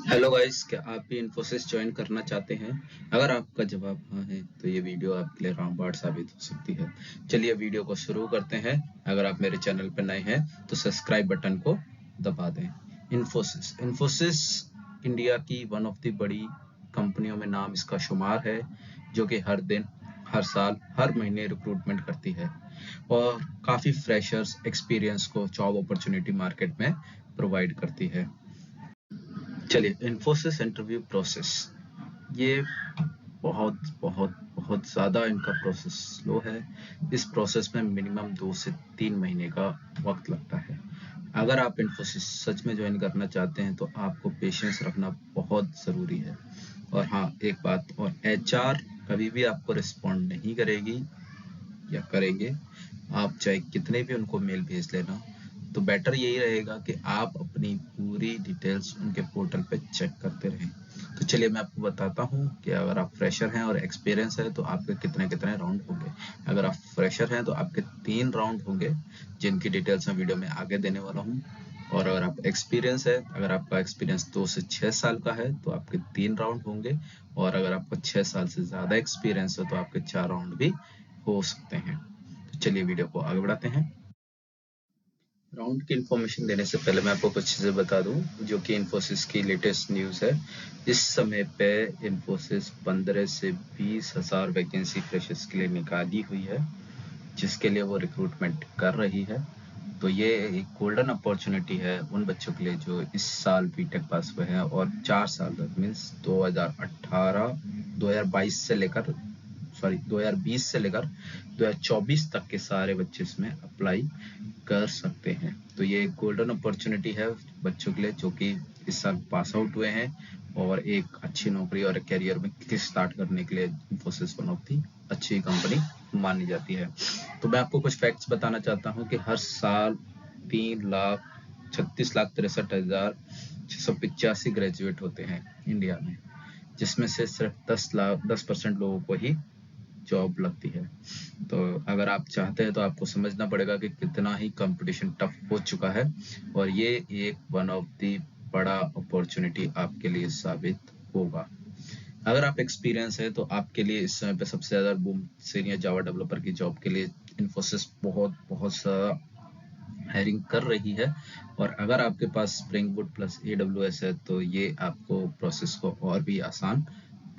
Hello guys, क्या आप भी इन्फोसिस ज्वाइन करना चाहते हैं? अगर आपका जवाब हाँ है तो ये वीडियो आपके लिए रामबाण साबित हो सकती है। चलिए वीडियो को शुरू करते हैं। अगर आप मेरे चैनल पर नए हैं तो सब्सक्राइब बटन को दबा दें। इन्फोसिस इन्फोसिस इंडिया की वन ऑफ द बड़ी कंपनियों में नाम इसका शुमार है, जो कि हर दिन, हर साल, हर महीने रिक्रूटमेंट करती है और काफ़ी फ्रेशर्स एक्सपीरियंस को जॉब अपॉर्चुनिटी मार्केट में प्रोवाइड करती है। चलिए, इन्फोसिस इंटरव्यू प्रोसेस, ये बहुत बहुत बहुत ज़्यादा इनका प्रोसेस स्लो है। इस प्रोसेस में मिनिमम 2 से 3 महीने का वक्त लगता है। अगर आप इन्फोसिस सच में ज्वाइन करना चाहते हैं तो आपको पेशेंस रखना बहुत ज़रूरी है। और हाँ, एक बात और, एचआर कभी भी आपको रिस्पॉन्ड नहीं करेगी या करेंगे, आप चाहे कितने भी उनको मेल भेज लेना। तो बेटर यही रहेगा कि आप अपनी पूरी डिटेल्स उनके पोर्टल पे चेक करते रहें। तो चलिए मैं आपको बताता हूँ कि अगर आप फ्रेशर हैं और एक्सपीरियंस है तो आपके कितने कितने राउंड होंगे। अगर आप फ्रेशर हैं तो आपके 3 राउंड होंगे, जिनकी डिटेल्स मैं वीडियो में आगे देने वाला हूँ। और अगर आप एक्सपीरियंस है, अगर आपका एक्सपीरियंस 2 से 6 साल का है तो आपके 3 राउंड होंगे। और अगर आपको 6 साल से ज़्यादा एक्सपीरियंस है तो आपके 4 राउंड भी हो सकते हैं। तो चलिए वीडियो को आगे बढ़ाते हैं। राउंड की इन्फॉर्मेशन देने से पहले मैं आपको कुछ चीज़ें बता दूं, जो कि इन्फोसिस की लेटेस्ट न्यूज़ है। इस समय पे इन्फोसिस 15 से 20 हज़ार वैकेंसी फ्रेशर्स के लिए निकाली हुई है, जिसके लिए वो रिक्रूटमेंट कर रही है। तो ये एक गोल्डन अपॉर्चुनिटी है उन बच्चों के लिए जो इस साल बीटेक पास हुए हैं और 4 साल तक, मीन्स 2018 2022 से लेकर, सॉरी 2020 से लेकर 2024 तक के सारे बच्चे इसमें अप्लाई कर सकते हैं। तो ये एक गोल्डन अपॉर्चुनिटी है बच्चों के लिए जो कि इस साल पास आउट हुए हैं और एक अच्छी नौकरी और करियर में किक स्टार्ट करने के लिए इन्फोसिस वन ऑफ दी अच्छी कंपनी मानी जाती है। तो मैं आपको कुछ फैक्ट्स बताना चाहता हूँ कि हर साल 3,36,63,685 ग्रेजुएट होते हैं इंडिया में, जिसमें से सिर्फ 10% लोगों को ही जॉब लगती है। तो अगर आप चाहते हैं तो आपको समझना पड़ेगा कि कितना ही कंपटीशन टफ हो चुका है और ये एक वन ऑफ दी बड़ा अपॉर्चुनिटी आपके लिए साबित होगा। अगर आप एक्सपीरियंस है तो आपके लिए इस समय पे सबसे ज़्यादा बूम सीनियर जावा डेवलपर की जॉब के लिए इन्फोसिस बहुत बहुत सा हायरिंग कर रही है। और अगर आपके पास स्प्रिंग बूट प्लस AWS है तो ये आपको प्रोसेस को और भी आसान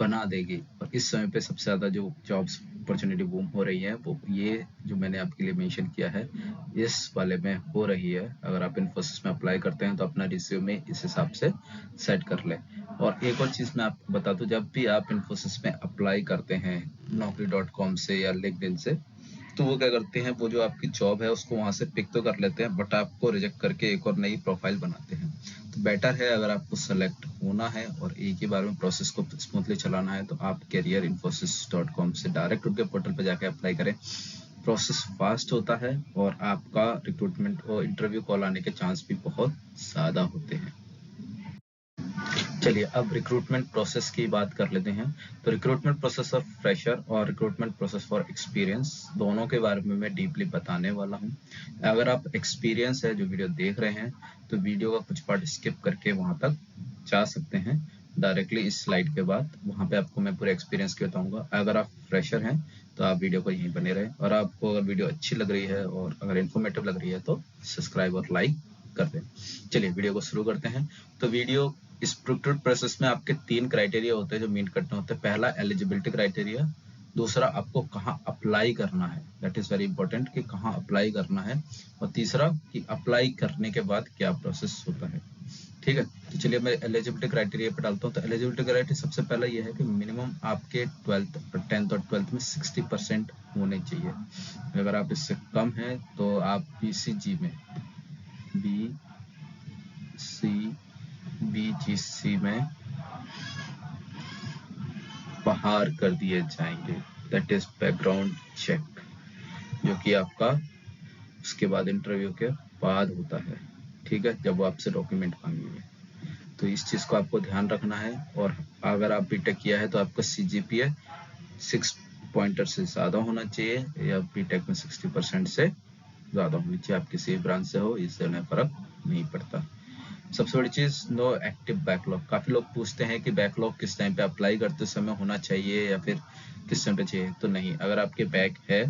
बना देगी। और इस समय पे सबसे ज़्यादा जो जॉब्स अपॉर्चुनिटी बूम हो रही है वो ये जो मैंने आपके लिए मेंशन किया है इस वाले में हो रही है। अगर आप इन्फोसिस में अप्लाई करते हैं तो अपना रिज्यूमे इस हिसाब से सेट कर लें। और एक और चीज़ मैं आपको बता दूं, जब भी आप इन्फोसिस में अप्लाई करते हैं naukri.com से या लिंक्डइन से, तो वो क्या करते हैं, वो जो आपकी जॉब है उसको वहां से पिक तो कर लेते हैं बट आपको रिजेक्ट करके एक और नई प्रोफाइल बनाते हैं। तो बेटर है, अगर आपको सेलेक्ट होना है और एक ही बार में प्रोसेस को स्मूथली चलाना है तो आप careerinfosys.com से डायरेक्ट उनके पोर्टल पर जाके अप्लाई करें। प्रोसेस फास्ट होता है और आपका रिक्रूटमेंट और इंटरव्यू कॉल आने के चांस भी बहुत ज़्यादा होते हैं। चलिए अब रिक्रूटमेंट प्रोसेस की बात कर लेते हैं। तो रिक्रूटमेंट प्रोसेस फॉर फ्रेशर और रिक्रूटमेंट प्रोसेस फॉर एक्सपीरियंस, दोनों के बारे में मैं डीपली बताने वाला हूं। अगर आप एक्सपीरियंस है जो वीडियो देख रहे हैं तो वीडियो का कुछ पार्ट स्किप करके वहां तक जा सकते हैं। डायरेक्टली इस स्लाइड के बाद वहां पे आपको मैं पूरे एक्सपीरियंस की बताऊंगा। अगर आप फ्रेशर हैं तो आप वीडियो को यहीं बने रहें, और आपको अगर वीडियो अच्छी लग रही है और अगर इन्फॉर्मेटिव लग रही है तो सब्सक्राइब और लाइक कर दें। चलिए वीडियो को शुरू करते हैं। तो वीडियो इस रिक्रूटमेंट प्रोसेस में आपके 3 क्राइटेरिया होते हैं जो मीट करने होते हैं। पहला एलिजिबिलिटी क्राइटेरिया, दूसरा आपको कहाँ अप्लाई करना है, दैट इज वेरी इंपॉर्टेंट कि कहाँ अप्लाई करना है, और तीसरा कि अप्लाई करने के बाद क्या प्रोसेस होता है। ठीक है, तो चलिए मैं एलिजिबिलिटी क्राइटेरिया पे डालता हूँ। तो एलिजिबिलिटी क्राइटेरिया सबसे पहला ये है कि मिनिमम आपके 10th और 12th में 60% होने चाहिए। अगर आप इससे कम है तो आप BCG में, BCBGC में बाहर कर दिए जाएंगे। दैट इज बैकग्राउंड चेक, जो कि आपका उसके बाद इंटरव्यू के बाद होता है। ठीक है, जब वो आपसे डॉक्यूमेंट मांगेंगे, तो इस चीज़ को आपको ध्यान रखना है। और अगर आप बीटेक किया है तो आपका CGPA 6 पॉइंटर से ज़्यादा होना चाहिए, या बीटेक में 60% से ज़्यादा होनी चाहिए। आप किसी ब्रांच से हो, इससे उन्हें फ़र्क नहीं पड़ता। सबसे बड़ी चीज, नो एक्टिव बैकलॉग। काफी लोग पूछते हैं कि बैकलॉग किस टाइम पे अप्लाई करते समय होना चाहिए या फिर किस टाइम पे चाहिए। तो नहीं, अगर आपके बैक है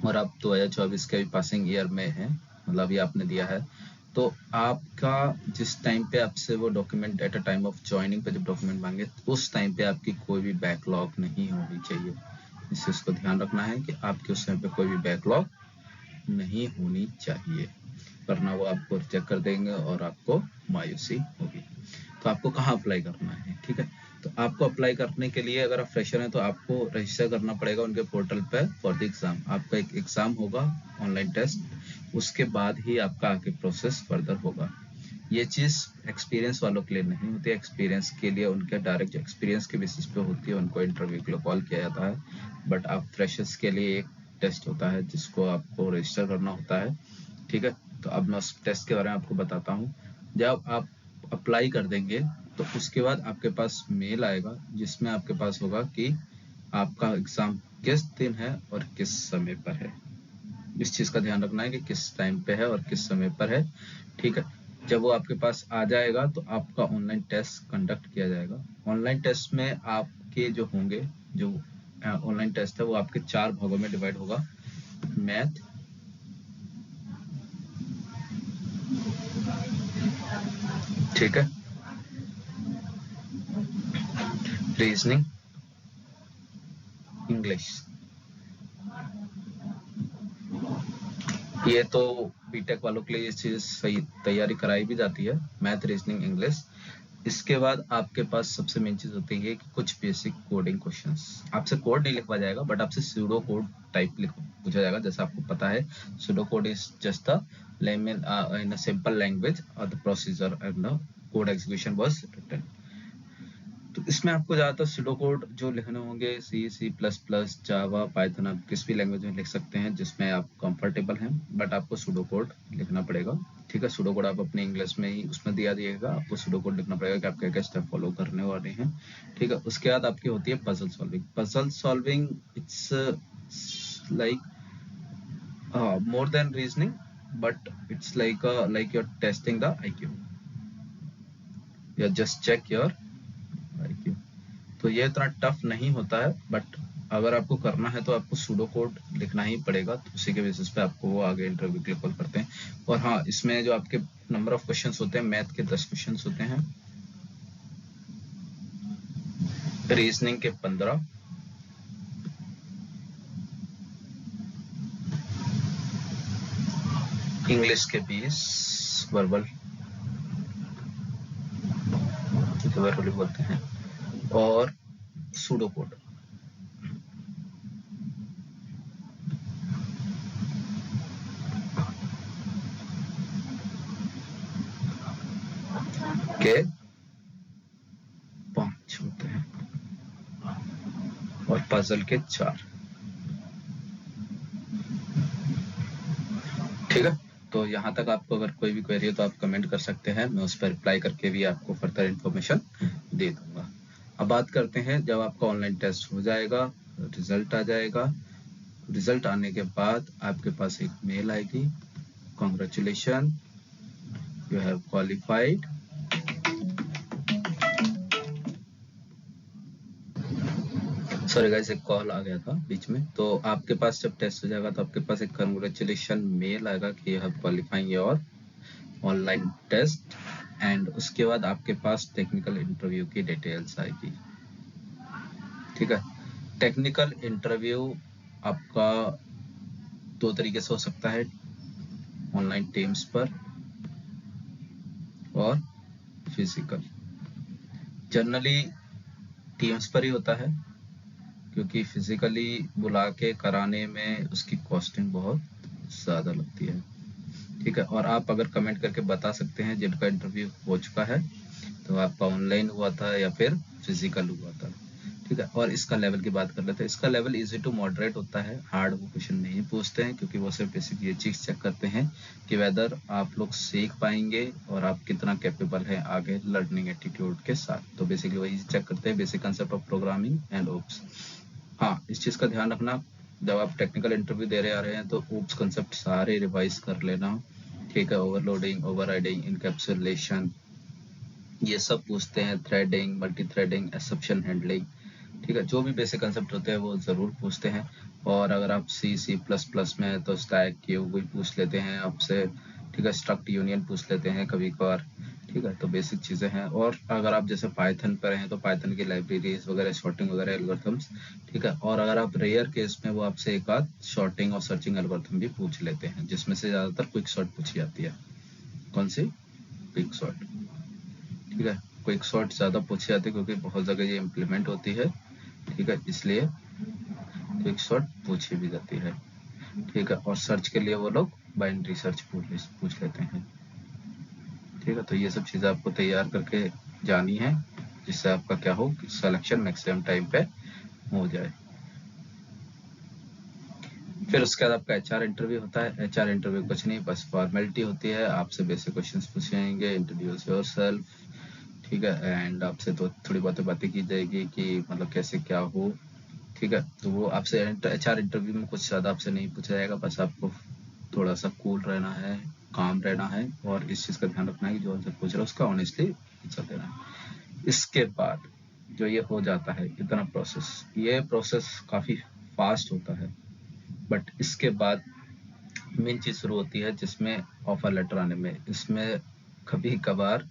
और आप 2024 के भी पासिंग ईयर में है, मतलब ये आपने दिया है, तो आपका जिस टाइम पे आपसे वो document at a time of joining पे जब डॉक्यूमेंट मांगे, उस टाइम पे आपकी कोई भी बैकलॉग नहीं होनी चाहिए। इस चीज को ध्यान रखना है कि आपके उस टाइम पे कोई भी बैकलॉग नहीं होनी चाहिए, वरना वो आपको रिजेक्ट कर देंगे और आपको मायूसी होगी। तो आपको कहाँ अप्लाई करना है, ठीक है। तो आपको अप्लाई करने के लिए, अगर आप फ्रेशर हैं तो आपको रजिस्टर करना पड़ेगा उनके पोर्टल पे फॉर द एग्जाम। आपका एक एग्जाम होगा, ऑनलाइन टेस्ट, उसके बाद ही आपका आगे प्रोसेस फर्दर होगा। ये चीज एक्सपीरियंस वालों के लिए नहीं होती है। एक्सपीरियंस के लिए उनके डायरेक्ट एक्सपीरियंस के बेसिस पे होती है, उनको इंटरव्यू के लिए कॉल किया जाता है। बट आप फ्रेशर्स के लिए एक टेस्ट होता है जिसको आपको रजिस्टर करना होता है, ठीक है। तो अब मैं उस टेस्ट के बारे में आपको बताता हूँ। जब आप अप्लाई कर देंगे तो उसके बाद आपके पास मेल आएगा जिसमें आपके पास होगा कि आपका एग्जाम किस दिन है और किस समय पर है। इस चीज का ध्यान रखना है कि किस टाइम पे है और किस समय पर है, ठीक है। जब वो आपके पास आ जाएगा तो आपका ऑनलाइन टेस्ट कंडक्ट किया जाएगा। ऑनलाइन टेस्ट में आपके जो होंगे, जो ऑनलाइन टेस्ट है वो आपके 4 भागों में डिवाइड होगा। मैथ, ठीक है, रीजनिंग, इंग्लिश। ये तो बीटेक वालों के लिए ये चीज सही तैयारी कराई भी जाती है, मैथ, रीजनिंग, इंग्लिश। इसके बाद आपके पास सबसे मेन चीज होती है कि कुछ बेसिक कोडिंग क्वेश्चंस। आपसे कोड नहीं लिखवा जाएगा, बट आपसे सूडो कोड टाइप पूछा जाएगा। जैसा आपको पता है, pseudo code is just the in a simple language और the procedure and the code execution was written. तो इसमें आपको ज्यादातर सूडो कोड जो लिखने होंगे, C plus plus, Java, Python, आप किस भी लैंग्वेज में लिख सकते हैं जिसमें आप कंफर्टेबल हैं, बट आपको सूडो कोड लिखना पड़ेगा, ठीक है। सूडो कोड आप अपने इंग्लिश में ही उसमें दिया दिएगा, आपको सूडो कोड लिखना पड़ेगा कि आप क्या क्या स्टेप फॉलो करने वाले हैं, ठीक है। उसके बाद आपकी होती है puzzle solving. Puzzle solving it's like more than reasoning, but it's like you're testing the IQ. You just check your IQ. तो ये इतना टफ नहीं होता है, बट अगर आपको करना है तो आपको सूडो कोड लिखना ही पड़ेगा। तो उसी के बेसिस पे आपको वो आगे इंटरव्यू के लिए कॉल करते हैं। और हाँ, इसमें जो आपके नंबर ऑफ क्वेश्चंस होते हैं, मैथ के 10 क्वेश्चंस होते हैं, रीजनिंग के 15, इंग्लिश के 20, वर्बल वर्बली बोलते हैं, और सूडो कोड। के 5 होते हैं और पजल के 4, ठीक है। तो यहाँ तक आपको अगर कोई भी क्वेरी है तो आप कमेंट कर सकते हैं, मैं उस पर रिप्लाई करके भी आपको फर्दर इन्फॉर्मेशन दे दूंगा। अब बात करते हैं, जब आपका ऑनलाइन टेस्ट हो जाएगा, रिजल्ट आ जाएगा। रिजल्ट आने के बाद आपके पास एक मेल आएगी, congratulation, you have qualified. Sorry guys, एक कॉल आ गया था बीच में। तो आपके पास जब टेस्ट हो जाएगा तो आपके पास एक कॉन्ग्रेचुलेशन मेल आएगा कि you have qualifying your online test, and उसके बाद आपके पास टेक्निकल इंटरव्यू की डिटेल्स आएगी, ठीक है। टेक्निकल इंटरव्यू आपका 2 तरीके से हो सकता है, ऑनलाइन टीम्स पर और फिजिकल। जनरली टीम्स पर ही होता है, क्योंकि फिजिकली बुला के कराने में उसकी कॉस्टिंग बहुत ज्यादा लगती है, ठीक है। और आप अगर कमेंट करके बता सकते हैं जिनका इंटरव्यू हो चुका है, तो आपका ऑनलाइन हुआ था या फिर फिजिकल हुआ था, ठीक है। और इसका लेवल की बात कर लेते हैं। इसका लेवल इजी टू मॉडरेट होता है, हार्ड वो क्वेश्चन नहीं पूछते हैं, क्योंकि वो सिर्फ बेसिक ये चीज चेक करते हैं कि वेदर आप लोग सीख पाएंगे और आप कितना कैपेबल है आगे लर्निंग एटीट्यूड के साथ। तो बेसिकली वही चेक करते हैं, basic concept of programming and OOPs. हाँ, इस चीज का ध्यान रखना, जब आप टेक्निकल इंटरव्यू दे रहे आ रहे हैं तो ओप्स कंसेप्ट सारे रिवाइज कर लेना, ठीक है, ओवरलोडिंग, ओवरराइडिंग, इनकैप्सुलेशन, ये सब पूछते हैं, threading, multi threading, exception handling, ठीक है, जो भी बेसिक कंसेप्ट होते हैं वो ज़रूर पूछते हैं। और अगर आप C++ में है तो स्टैक क्यूब भी पूछ लेते हैं आपसे, ठीक है, स्ट्रक्ट यूनियन पूछ लेते हैं कभी कभार, ठीक है, तो बेसिक चीज़ें हैं। और अगर आप जैसे पाइथन पर हैं तो पाइथन की लाइब्रेरीज वगैरह, शॉर्टिंग वगैरह एल्गोरिथम्स, ठीक है। और अगर आप रेयर केस में वो आपसे एक आध शॉर्टिंग और सर्चिंग एल्गोरिथम भी पूछ लेते हैं, जिसमें से ज़्यादातर क्विक सॉर्ट पूछी जाती है। कौन सी? क्विक सॉर्ट, ठीक है, क्विक सॉर्ट ज़्यादा पूछी जाती है क्योंकि बहुत जगह ये इम्प्लीमेंट होती है, ठीक है, इसलिए क्विक सॉर्ट पूछी भी जाती है, ठीक है। और सर्च के लिए वो लोग बाइनरी सर्च पूछ लेते हैं, ठीक है। तो ये सब चीज़ें आपको तैयार करके जानी है, जिससे आपका क्या हो, सिलेक्शन मैक्सिमम टाइम पे हो जाए। फिर उसके बाद आपका HR इंटरव्यू होता है। HR इंटरव्यू कुछ नहीं, बस फॉर्मेलिटी होती है, आपसे बेसिक क्वेश्चंस पूछे जाएंगे, इंट्रोड्यूस योरसेल्फ, ठीक है, एंड आपसे तो थोड़ी बातें की जाएगी कि मतलब कैसे क्या हो, ठीक है। तो वो आपसे HR इंटरव्यू में कुछ ज़्यादा आपसे नहीं पूछा जाएगा, बस आपको थोड़ा सा कूल रहना है, काम रहना है, और इस चीज़ का ध्यान रखना है कि जो हमसे पूछ रहा है उसका ऑनेस्टली आंसर देना है। इसके बाद जो ये हो जाता है इतना प्रोसेस, ये प्रोसेस काफ़ी फास्ट होता है, बट इसके बाद मेन चीज़ शुरू होती है जिसमें ऑफर लेटर आने में, इसमें कभी कभार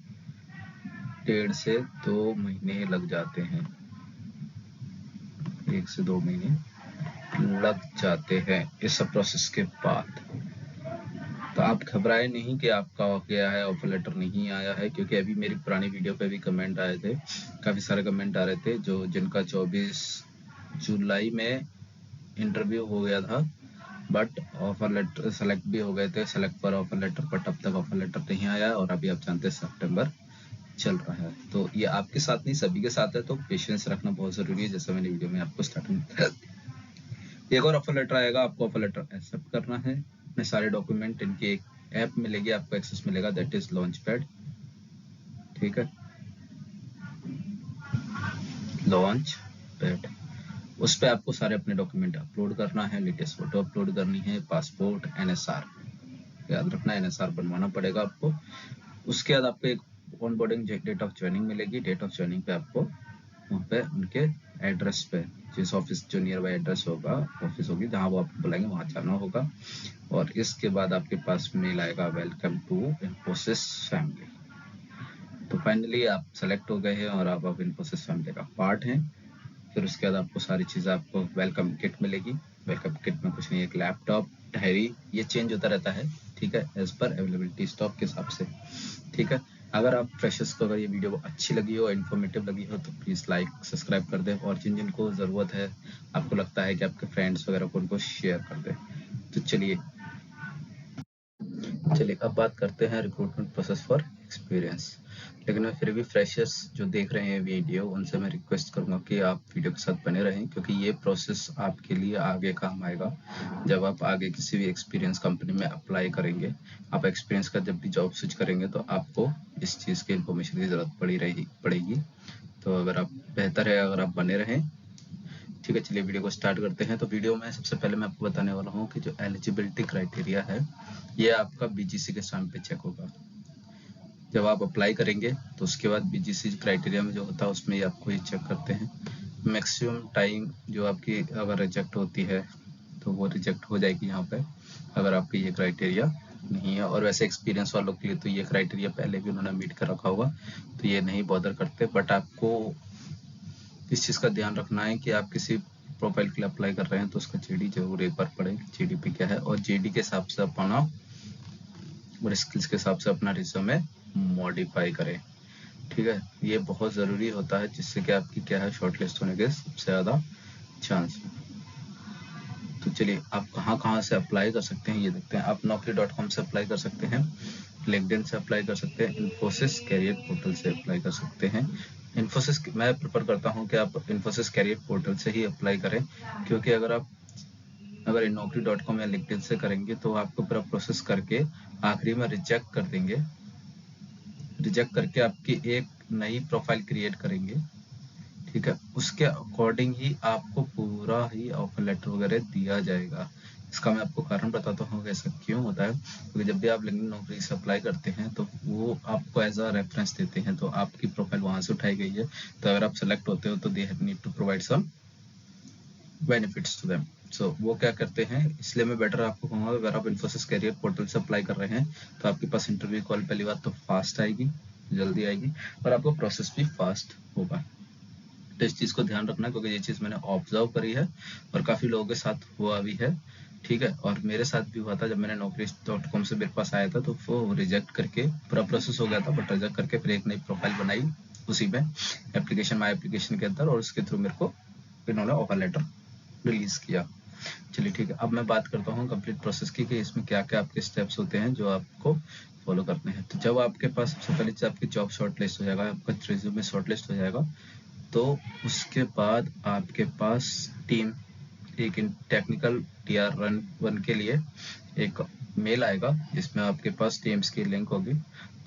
1.5 से 2 महीने लग जाते हैं, 1 से 2 महीने लग जाते हैं इस सब प्रोसेस के बाद। तो आप घबराए नहीं कि आपका हो गया है, ऑफर लेटर नहीं आया है, क्योंकि अभी मेरी पुरानी वीडियो पे भी कमेंट आए थे, काफ़ी सारे कमेंट आ रहे थे जो जिनका 24 जुलाई में इंटरव्यू हो गया था, बट ऑफर लेटर सेलेक्ट भी हो गए थे, सेलेक्ट पर ऑफर लेटर, बट अब तक ऑफर लेटर नहीं आया, और अभी आप जानते हैं सितंबर चल रहा है। तो ये आपके साथ नहीं, सभी के साथ है, तो पेशेंस रखना बहुत ज़रूरी है, जैसे मैंने वीडियो में आपको स्टार्टिंग में। एक और ऑफर लेटर आएगा, आपको ऑफर लेटर एक्सेप्ट करना है, अपने सारे डॉक्यूमेंट, इनकी एक ऐप मिलेगी, आपको एक्सेस मिलेगा, दैट इज लॉन्च पैड, ठीक है, लॉन्च पैड। उस पर आपको सारे अपने डॉक्यूमेंट अपलोड करना है, लेटेस्ट फोटो अपलोड करनी है, पासपोर्ट, NSR, याद रखना NSR बनवाना पड़ेगा आपको। उसके बाद आपको एक on boarding date of joining मिलेगी, डेट ऑफ ज्वाइनिंग पे आपको वहाँ पे उनके एड्रेस पे, जिस ऑफिस जो नियर बाई एड्रेस होगा, ऑफिस होगी जहाँ वो आपको बुलाएंगे वहाँ जाना होगा। और इसके बाद आपके पास मेल आएगा, वेलकम टू इन्फोसिस फैमिली। तो फाइनली आप सेलेक्ट हो गए हैं और आप अब इन्फोसिस फैमिली का पार्ट हैं। फिर उसके बाद आपको सारी चीज़ें, आपको वेलकम किट मिलेगी। वेलकम किट में कुछ नहीं, एक लैपटॉप, डायरी, ये चेंज होता रहता है, ठीक है, एज पर अवेलेबिलिटी स्टॉक के हिसाब से, ठीक है। अगर आप फ्रेशर्स को अगर ये वीडियो अच्छी लगी हो, इन्फॉर्मेटिव लगी हो, तो प्लीज़ लाइक सब्सक्राइब कर दें, और जिन जिनको ज़रूरत है, आपको लगता है कि आपके फ्रेंड्स वगैरह को, उनको शेयर कर दें। तो चलिए अब बात करते हैं रिक्रूटमेंट प्रोसेस फॉर एक्सपीरियंस। लेकिन मैं फिर भी फ्रेशर्स जो देख रहे हैं वीडियो, उनसे मैं रिक्वेस्ट करूंगा कि आप वीडियो के साथ बने रहें, क्योंकि ये प्रोसेस आपके लिए आगे काम आएगा जब आप आगे किसी भी एक्सपीरियंस कंपनी में अप्लाई करेंगे। आप एक्सपीरियंस का जब भी जॉब स्विच करेंगे तो आपको इस चीज़ की इन्फॉर्मेशन की ज़रूरत पड़ेगी। तो अगर आप, बेहतर है अगर आप बने रहें, ठीक है। चलिए वीडियो को स्टार्ट करते हैं। तो वीडियो में सबसे पहले मैं आपको बताने वाला हूँ कि जो एलिजिबिलिटी क्राइटेरिया है, ये आपका BGC के साम पे चेक होगा। जब आप अप्लाई करेंगे तो उसके बाद BGC क्राइटेरिया में जो होता है उसमें ये आपको ये चेक करते हैं। मैक्सिमम टाइम जो आपकी अगर रिजेक्ट होती है तो वो रिजेक्ट हो जाएगी यहाँ पे, अगर आपकी ये क्राइटेरिया नहीं है। और वैसे एक्सपीरियंस वालों के लिए तो ये क्राइटेरिया पहले भी उन्होंने मीट कर रखा होगा, तो ये नहीं बॉदर करते। बट आपको इस चीज़ का ध्यान रखना है कि आप किसी प्रोफाइल के लिए अप्लाई कर रहे हैं तो उसका GD जरूर एक बार पढ़ें, GD पे क्या है, और GD के हिसाब से अपना और स्किल्स के हिसाब से अपना रिज्यूमे मॉडिफाई करें, ठीक है। ये बहुत ज़रूरी होता है, जिससे कि आपकी क्या है, शॉर्टलिस्ट होने के सबसे ज़्यादा चांस। तो चलिए आप कहाँ कहाँ से अप्लाई कर सकते हैं ये देखते हैं। आप naukri.com से अप्लाई कर सकते हैं, लिंक्डइन से अप्लाई कर सकते हैं, इन्फोसिस कैरियर पोर्टल से अप्लाई कर सकते हैं। इन्फोसिस मैं प्रेफर करता हूँ कि आप इन्फोसिस कैरियर पोर्टल से ही अप्लाई करें, क्योंकि अगर naukri.com या लिंक्डइन से करेंगे तो आपको पूरा प्रोसेस करके आखिरी में रिजेक्ट कर देंगे। रिजेक्ट करके आपकी एक नई प्रोफाइल क्रिएट करेंगे, ठीक है। उसके अकॉर्डिंग ही आपको पूरा ही ऑफर लेटर वगैरह दिया जाएगा। इसका मैं आपको कारण बताता हूँ ऐसा क्यों होता है, क्योंकि जब भी आप लिंक्डइन नौकरी से अप्लाई करते हैं तो वो आपको एज अ रेफरेंस देते हैं, तो आपकी प्रोफाइल वहां से उठाई गई है, तो अगर आप सेलेक्ट होते हो तो they need to provide some benefits to them. So वो क्या करते हैं, इसलिए मैं बेटर आपको कहूँगा अगर आप इन्फोसिस कैरियर पोर्टल से अप्लाई कर रहे हैं तो आपके पास इंटरव्यू कॉल पहली बात तो फास्ट आएगी, जल्दी आएगी, और आपका प्रोसेस भी फास्ट होगा। तो इस चीज को ध्यान रखना, क्योंकि ये चीज मैंने ऑब्जर्व करी है और काफी लोगों के साथ हुआ भी है, ठीक है। और मेरे साथ भी हुआ था, जब मैंने naukri.com से मेरे पास आया था तो वो रिजेक्ट करके पूरा प्रोसेस हो गया था, बट रिजेक्ट करके फिर एक नई प्रोफाइल बनाई उसी में एप्लीकेशन, माई एप्लीकेशन के अंदर, और उसके थ्रू मेरे को इन्होंने ऑफर लेटर रिलीज किया। चलिए ठीक है, अब मैं बात करता हूँ कंप्लीट प्रोसेस की कि इसमें क्या क्या आपके स्टेप्स होते हैं जो आपको फॉलो करने हैं। तो जब आपके पास सबसे पहले आपकी जॉब शॉर्टलिस्ट हो जाएगा, आपका रिज्यूमे शॉर्टलिस्ट हो जाएगा, तो उसके बाद आपके पास टीम एक टेक्निकल टीआर रन 1 के लिए एक मेल आएगा जिसमें आपके पास टीम्स की लिंक होगी,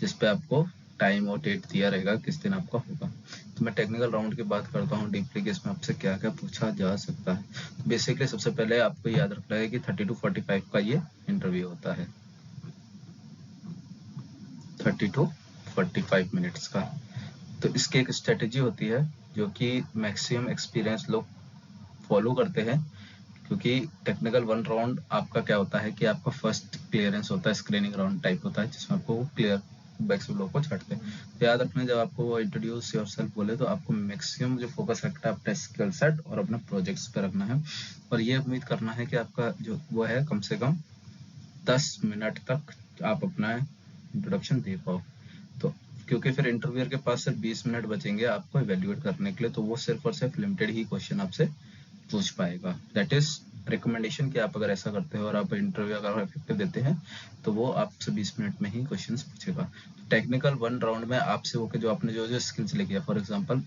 जिसपे आपको टाइम और डेट दिया रहेगा किस दिन आपका होगा। तो मैं टेक्निकल राउंड की बात करता हूँ डीपली कि इसमें आपसे क्या क्या पूछा जा सकता है। तो बेसिकली सबसे पहले आपको याद रखना है कि 30 to 45 का ये इंटरव्यू होता है, 30 to 45 मिनट्स का। तो इसकी एक स्ट्रेटेजी होती है जो कि मैक्सिमम एक्सपीरियंस लोग फॉलो करते हैं, क्योंकि टेक्निकल 1 राउंड आपका क्या होता है कि आपका फर्स्ट क्लियरेंस होता है, स्क्रीनिंग राउंड टाइप होता है, जिसमें आपको क्लियर मैक्सिमम लोग को छाटते हैं। तो याद रखना, जब आपको वो इंट्रोड्यूस योरसेल्फ बोले तो आपको मैक्सिमम जो फोकस रखना है अपने स्किल सेट और अपने प्रोजेक्ट्स पे रखना है, और ये उम्मीद करना है कि आपका जो वो है कम से कम 10 मिनट तक आप अपना इंट्रोडक्शन दे पाओ। तो क्योंकि फिर इंटरव्यूअर के पास सिर्फ 20 मिनट बचेंगे आपको इवेल्युएट करने के लिए, तो वो सिर्फ और सिर्फ लिमिटेड ही क्वेश्चन आपसे पूछ पाएगा। दैट इज रिकमेंडेशन कि आप अगर ऐसा करते हो और आप इंटरव्यू अगर इफेक्टिव देते हैं तो वो आपसे 20 मिनट में ही क्वेश्चंस पूछेगा। टेक्निकल 1 राउंड में आपसे वो जो आपने जो स्किल्स लेके, फॉर एग्जांपल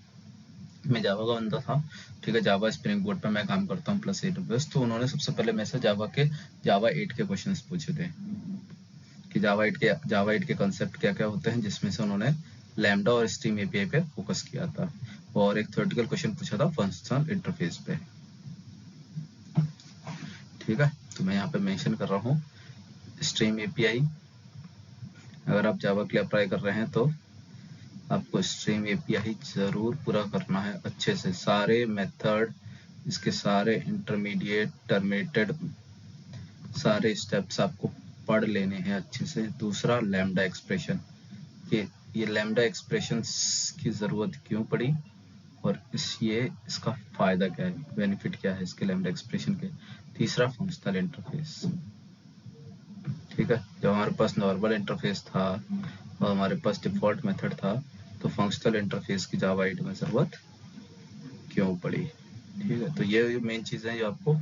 मैं जावा का बंदा था, ठीक है, जावा स्प्रिंग बोर्ड पे मैं काम करता हूँ प्लस AWS, तो उन्होंने सबसे पहले मेरे से जावा 8 के क्वेश्चंस पूछे थे कि जावा 8 के कॉन्सेप्ट क्या क्या होते हैं, जिसमें से उन्होंने लैम्डा और स्ट्रीम एपीआई पे फोकस किया था, और एक थ्योरेटिकल क्वेश्चन पूछा था फंक्शनल इंटरफेस पे, ठीक है। तो मैं यहाँ पे मेंशन कर रहा हूँ स्ट्रीम एपीआई। अगर आप जावा के लिए अप्लाई कर रहे हैं तो आपको स्ट्रीम एपीआई जरूर पूरा करना है अच्छे से, सारे मेथड, इसके सारे इंटरमीडिएट टर्मिनेटेड सारे स्टेप्स आपको पढ़ लेने हैं अच्छे से। दूसरा लैम्डा एक्सप्रेशन, ये लैम्डा एक्सप्रेशन की जरूरत क्यों पड़ी और इसका फायदा क्या है, बेनिफिट क्या है इसके लैम्डा एक्सप्रेशन के। तीसरा फंक्शनल इंटरफेस, ठीक है, जब हमारे पास नॉर्मल इंटरफेस था और हमारे पास डिफॉल्ट मेथड था, तो फंक्शनल इंटरफेस की जावा 8 में जरूरत क्यों पड़ी, ठीक है। तो ये मेन चीजें जो आपको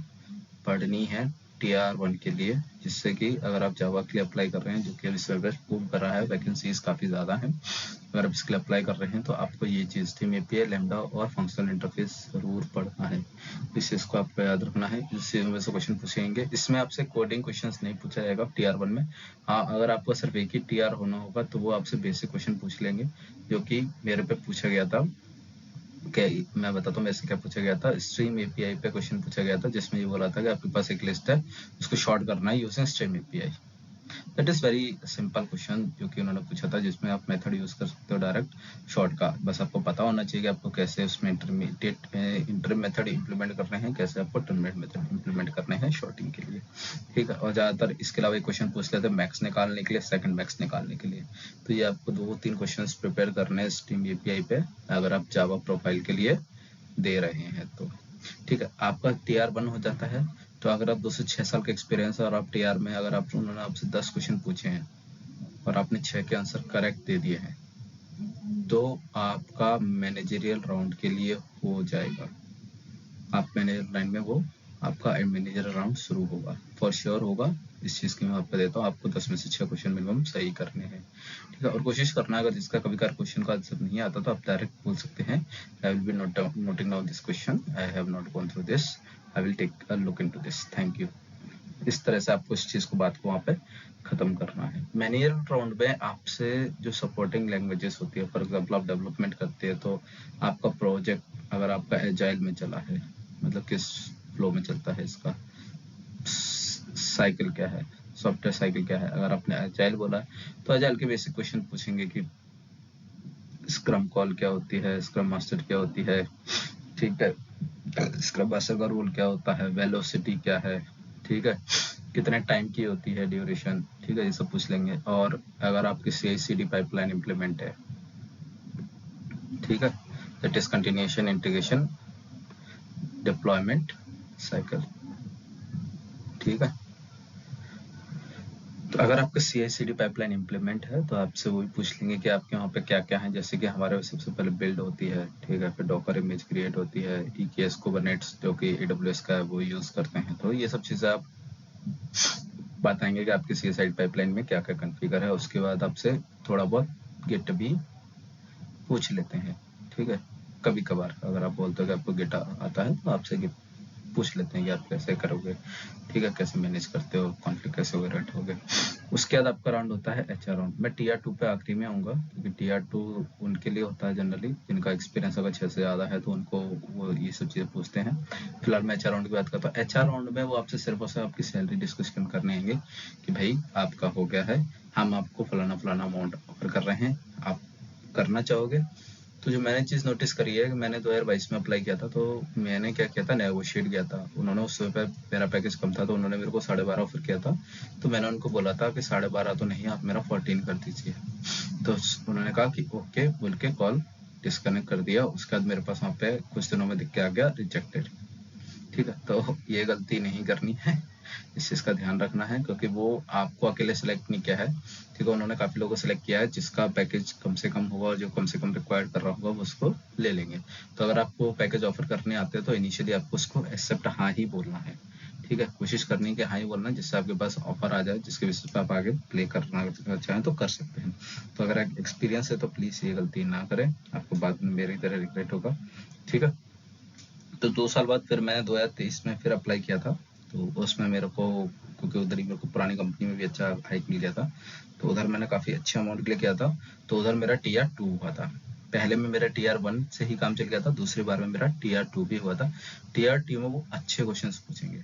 पढ़नी है TR1 के लिए, जिससे कि अगर आप जावा के लिए अप्लाई कर रहे हैं, जो कि अभी सर्विस बूम कर रहा है, वैकेंसीज काफी ज्यादा है, अगर आप इसके लिए अप्लाई कर रहे हैं तो आपको ये चीज स्ट्रीम एपीआई, लैम्डा और फंक्शनल इंटरफेस जरूर पढ़ना है। इस चीज को आपको याद रखना है, इससे में से क्वेश्चन पूछेंगे। इसमें आपसे कोडिंग क्वेश्चंस नहीं पूछा जाएगा TR1 में। हाँ, अगर आपको सिर्फ एक ही TR होना होगा तो वो आपसे बेसिक क्वेश्चन पूछ लेंगे, जो कि मेरे पे पूछा गया था। मैं बताता हूँ मेरे से क्या पूछा गया था। स्ट्रीम एपीआई पे क्वेश्चन पूछा गया था, जिसमें ये बोला था कि आपके पास एक लिस्ट है, उसको शॉर्ट करना है using stream API. That is very simple question जो कि उन्होंने पूछा था, जिसमें आप मेथड यूज कर सकते हो डायरेक्ट शॉर्ट का। बस आपको पता होना चाहिए कि आपको कैसे उसमें इंटर मेथड इंप्लीमेंट करने हैं, कैसे आपको टर्मिनेट मेथड इंप्लीमेंट करने हैं शॉर्टिंग के लिए, ठीक है। और ज्यादातर इसके अलावा एक क्वेश्चन पूछ लेते हैं मैक्स निकालने के लिए, सेकंड मैक्स निकालने के लिए। तो ये आपको 2-3 क्वेश्चन प्रिपेयर करने हैं स्ट्रीम एपीआई पे, अगर आप जावा प्रोफाइल के लिए दे रहे हैं तो, ठीक है। आपका TR1 हो जाता है, तो अगर आप 2 से 6 साल का एक्सपीरियंस है और आप TR में अगर आप उन्होंने आपसे 10 क्वेश्चन पूछे हैं और आपने 6 के आंसर करेक्ट दे दिए हैं, तो आपका मैनेजरियल राउंड के लिए हो जाएगा। आप मैनेजर लाइन में वो आपका मैनेजर राउंड शुरू होगा, फॉर श्योर होगा। इस चीज की मैं आपको देता हूँ, आपको 10 में से 6 क्वेश्चन मिनिमम सही करने हैं, ठीक है। और कोशिश करना, अगर जिसका कभी कभार क्वेश्चन का आंसर नहीं आता तो आप डायरेक्ट बोल सकते हैं, I will be noting down this question, I have not gone through this, I will take a look into this, thank you. इस तरह से आपको इस चीज को बात को वहाँ पे खत्म करना है। मैनुअल राउंड में आपसे जो सपोर्टिंग लैंग्वेजेस होती है, फॉर एग्जांपल आप डेवलपमेंट करते हैं तो आपका प्रोजेक्ट अगर आपका एजाइल में चला है, मतलब किस फ्लो में चलता है इसका, साइकिल क्या है, सॉफ्टवेयर साइकिल क्या है। अगर आपने एजाइल बोला है तो एजाइल के बेसिक क्वेश्चन पूछेंगे कि स्क्रम कॉल क्या होती है, स्क्रम मास्टर क्या होती है, ठीक है, स्क्रम मास्टर का रूल क्या होता है, वेलोसिटी क्या है, ठीक है, कितने टाइम की होती है ड्यूरेशन, ठीक है, ये सब पूछ लेंगे। और अगर आपकी CI/CD पाइपलाइन इंप्लीमेंट है, ठीक है, that is continuation integration deployment cycle, ठीक है। तो अगर आपका CI/CD पाइपलाइन इंप्लीमेंट है तो आपसे वो भी पूछ लेंगे कि आपके वहाँ पे क्या क्या है, जैसे कि हमारे सबसे पहले बिल्ड होती है, ठीक है, फिर डॉकर इमेज क्रिएट होती है, EKS कुबरनेट्स जो कि AWS का है वो यूज करते हैं। तो ये सब चीजें आप बताएंगे कि आपके CI/CD पाइपलाइन में क्या क्या कॉन्फ़िगर है। उसके बाद आपसे थोड़ा बहुत गिट भी पूछ लेते हैं, ठीक है। कभी कभार अगर आप बोलते हो कि आपको गिट आता है तो आपसे गिट पूछ लेते हैं कि आप कैसे करोगे, ठीक है, कैसे मैनेज करते हो, कॉन्फ्लिक्ट कैसे ओवरराइट होगे। उसके बाद आपका राउंड होता है HR राउंड। मैं Tier 2 पे आखिरी में आऊंगा क्योंकि Tier 2 उनके लिए होता है जनरली जिनका एक्सपीरियंस अगर 6 से ज्यादा है तो उनको वो ये सब चीजें पूछते हैं। फिलहाल मैं HR राउंड की बात करता हूँ। HR राउंड में वो आपसे सिर्फ और सिर्फ आपकी सैलरी डिस्कशन करने आएंगे कि भाई आपका हो गया है, हम आपको फलाना फलाना अमाउंट ऑफर कर रहे हैं, आप करना चाहोगे। तो जो मैंने चीज़ नोटिस करी है कि मैंने 2022 में अप्लाई किया था, तो मैंने क्या किया था, नेगोशिएट किया था। उन्होंने उस समय पे मेरा पैकेज कम था तो उन्होंने मेरे को 12.5 ऑफर किया था। तो मैंने उनको बोला था कि 12.5 तो नहीं, आप मेरा 14 कर दीजिए। तो उन्होंने कहा कि ओके बोल के कॉल डिस्कनेक्ट कर दिया। उसके बाद मेरे पास वहाँ पे कुछ दिनों में दिख के आ गया रिजेक्टेड, ठीक है। तो ये गलती नहीं करनी है, इस चीज़ का ध्यान रखना है क्योंकि वो आपको अकेले सेलेक्ट नहीं किया है, ठीक है, उन्होंने काफ़ी लोगों को सेलेक्ट किया है। जिसका पैकेज कम से कम होगा और जो कम से कम रिक्वायर्ड कर रहा होगा वो उसको ले लेंगे। तो अगर आपको पैकेज ऑफर करने आते हैं तो इनिशियली आपको उसको एक्सेप्ट हाँ ही बोलना है, ठीक है, कोशिश करनी है कि हाँ ही बोलना है जिससे आपके पास ऑफर आ जाए, जिसके बेसिस पे आप आगे प्ले करना चाहें तो कर सकते हैं। तो अगर एक्सपीरियंस है तो प्लीज़ ये गलती ना करें, आपको बाद में मेरी तरह रिग्रेट होगा, ठीक है। तो 2 साल बाद फिर मैंने 2023 में फिर अप्लाई किया था। तो उसमें मेरे को, क्योंकि उधर ही मेरे को पुरानी कंपनी में भी अच्छा हाइक मिल गया था, तो उधर मैंने काफ़ी अच्छे अमाउंट के लिए किया था। तो उधर मेरा Tier 2 हुआ था। पहले में मेरा Tier 1 से ही काम चल गया था, दूसरी बार में मेरा Tier 2 भी हुआ था। Tier 2 में वो अच्छे क्वेश्चन पूछेंगे,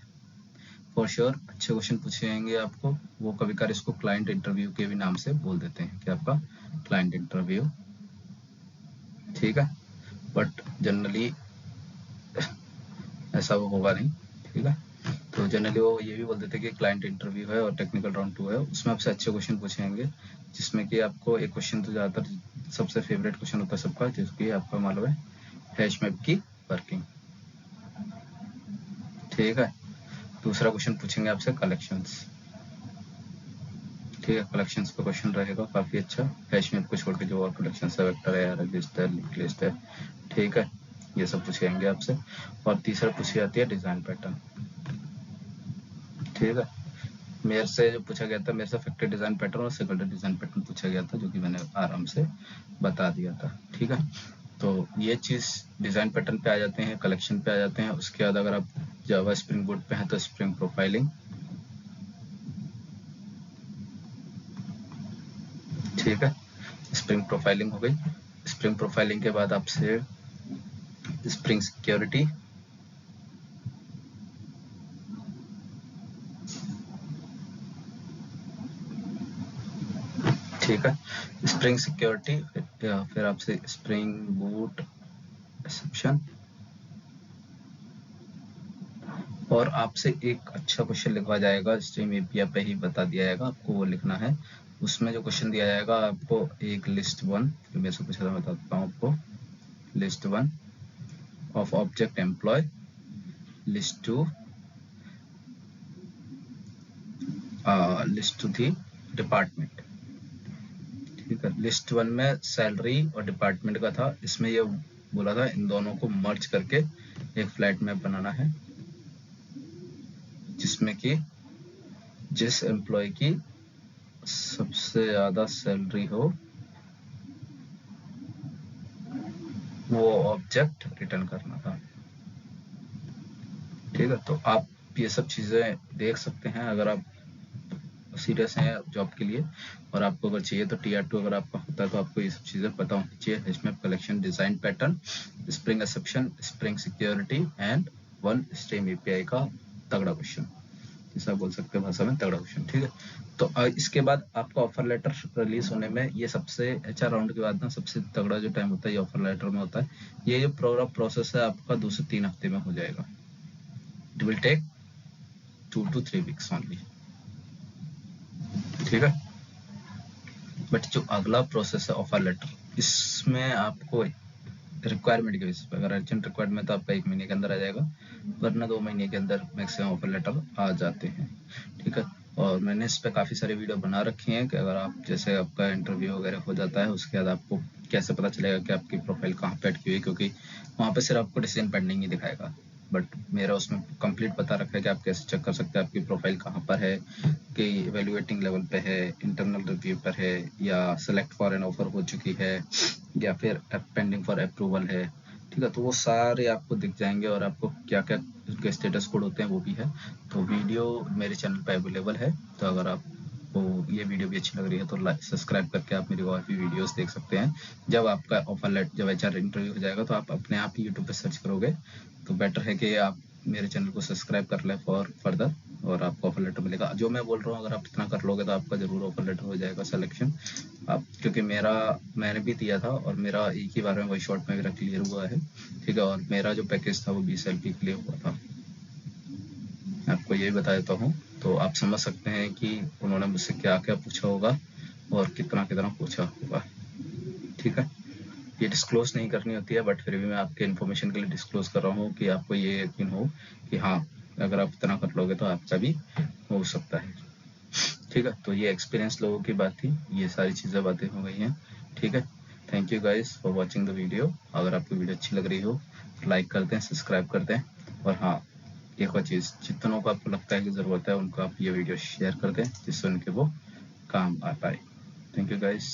फॉर श्योर अच्छे क्वेश्चन पूछेंगे आपको। वो कभी कभार इसको क्लाइंट इंटरव्यू के भी नाम से बोल देते हैं कि आपका क्लाइंट इंटरव्यू, ठीक है, बट जनरली ऐसा वो होगा नहीं, ठीक है। तो जनरली वो ये भी बोल देते हैं कि क्लाइंट इंटरव्यू है और टेक्निकल राउंड 2 है, उसमें आपसे अच्छे क्वेश्चन पूछेंगे, जिसमें कि आपको एक क्वेश्चन तो ज़्यादातर सबसे फेवरेट क्वेश्चन होता है सबका, जिसकी आपका मालूम है हैश मैप की वर्किंग, ठीक है। दूसरा क्वेश्चन पूछेंगे आपसे कलेक्शंस, ठीक है, कलेक्शंस पे क्वेश्चन रहेगा काफ़ी अच्छा, हैश मैप को छोड़ के जो और कलेक्शन है, वेक्टर है, रजिस्ट है, लिंक लिस्ट है, ठीक है, ये सब पूछेंगे आपसे। और तीसरा पूछी जाती है डिज़ाइन पैटर्न, ठीक है। मेरे से जो पूछा गया था, मेरे से फैक्ट्री डिजाइन पैटर्न और सेकेंडरी डिजाइन पैटर्न पूछा गया था, जो कि मैंने आराम से बता दिया था, ठीक है। तो ये चीज डिजाइन पैटर्न पे आ जाते हैं, कलेक्शन पे आ जाते हैं। उसके बाद अगर आप जावा स्प्रिंग बोट पे हैं तो स्प्रिंग प्रोफाइलिंग, ठीक है, स्प्रिंग प्रोफाइलिंग हो गई। स्प्रिंग प्रोफाइलिंग के बाद आपसे स्प्रिंग सिक्योरिटी, ठीक है, स्प्रिंग सिक्योरिटी, फिर आपसे स्प्रिंग बूट एक्सेप्शन, और आपसे एक अच्छा क्वेश्चन लिखवा जाएगा, स्ट्रीम एपीआई पे ही बता दिया जाएगा, आपको वो लिखना है। उसमें जो क्वेश्चन दिया जाएगा आपको, एक लिस्ट 1 जो मेरे से पूछा था, बता देता हूँ आपको, list 1 of object employ, list 2 list 2 थी डिपार्टमेंट, ठीक है। लिस्ट 1 में सैलरी और डिपार्टमेंट का था, इसमें ये बोला था इन दोनों को मर्ज करके एक फ्लैट मैप बनाना है, जिसमें कि जिस एम्प्लॉय की सबसे ज्यादा सैलरी हो वो ऑब्जेक्ट रिटर्न करना था, ठीक है। तो आप ये सब चीजें देख सकते हैं अगर आप सीरियस हैं जॉब के लिए, और आपको अगर चाहिए तो Tier 2 अगर आपका होता है तो आपको ये सब चीजें पता होनी चाहिए, hashmap, collection, design pattern, spring exception, spring security and one stream API का तगड़ा क्वेश्चन, जैसा आप बोल सकते हैं भाषा में तगड़ा क्वेश्चन, ठीक है। तो इसके बाद आपका ऑफर लेटर रिलीज होने में ये सबसे HR राउंड के बाद ना सबसे तगड़ा जो टाइम होता है ये ऑफर लेटर में होता है। ये जो पूरा प्रोसेस है आपका 2 से 3 हफ्ते में हो जाएगा। It will take 2 to 3 weeks only, ठीक है। बट जो अगला प्रोसेस है ऑफर लेटर, इसमें आपको रिक्वायरमेंट के बेसिस पे, अगर अर्जेंट रिक्वायरमेंट तो आपका 1 महीने के अंदर आ जाएगा, वरना 2 महीने के अंदर मैक्सिमम ऑफर लेटर आ जाते हैं, ठीक है। और मैंने इस पे काफ़ी सारे वीडियो बना रखे हैं कि अगर आप जैसे आपका इंटरव्यू वगैरह हो जाता है उसके बाद आपको कैसे पता चलेगा कि आपकी प्रोफाइल कहाँ पे अटकी हुई है, क्योंकि वहाँ पे सिर्फ आपको डिसीजन पेंडिंग ही दिखाएगा। बट मेरा उसमें कंप्लीट बता रखा है कि आप कैसे चेक कर सकते हैं आपकी प्रोफाइल कहाँ पर है, कि इवेल्युएटिंग लेवल पे है, इंटरनल रिव्यू पर है, या सेलेक्ट फॉर एन ऑफर हो चुकी है, या फिर पेंडिंग फॉर अप्रूवल है, ठीक है। तो वो सारे आपको दिख जाएंगे और आपको क्या क्या उनके स्टेटस कोड होते हैं वो भी है। तो वीडियो मेरे चैनल पे अवेलेबल है, तो अगर आपको ये वीडियो भी अच्छी लग रही है तो लाइक सब्सक्राइब करके आप मेरी और भी वीडियोस देख सकते हैं। जब आपका ऑफर लेटर, जब HR इंटरव्यू हो जाएगा तो आप अपने आप ही यूट्यूब पे सर्च करोगे, तो बेटर है कि आप मेरे चैनल को सब्सक्राइब कर लें फॉर फर्दर, और आपको ऑफर लेटर मिलेगा। जो मैं बोल रहा हूँ अगर आप इतना कर लोगे तो आपका जरूर ऑफर लेटर हो जाएगा सिलेक्शन। आप, क्योंकि मैंने भी दिया था और मेरा एक ही बार में वही शॉर्ट में मेरा क्लियर हुआ है, ठीक है। और मेरा जो पैकेज था वो 20 LP क्लियर हुआ था। आपको यही बता देता हूँ, तो आप समझ सकते हैं कि उन्होंने मुझसे क्या क्या पूछा होगा और कितना कितना पूछा होगा, ठीक है। ये डिस्क्लोज नहीं करनी होती है, बट फिर भी मैं आपके इन्फॉर्मेशन के लिए डिस्क्लोज कर रहा हूँ कि आपको ये यकीन हो कि हाँ, अगर आप इतना कर लोगे तो आपका भी हो सकता है, ठीक है। तो ये एक्सपीरियंस लोगों की बात थी, ये सारी चीज़ें बातें हो गई हैं, ठीक है। Thank you guys for watching the video. अगर आपको वीडियो अच्छी लग रही हो तो लाइक कर दें, सब्सक्राइब कर दें, और हाँ, एक और चीज़, जितनों को आपको लगता है कि ज़रूरत है उनको आप ये वीडियो शेयर कर दें जिससे उनके वो काम आ पाए। Thank you guys.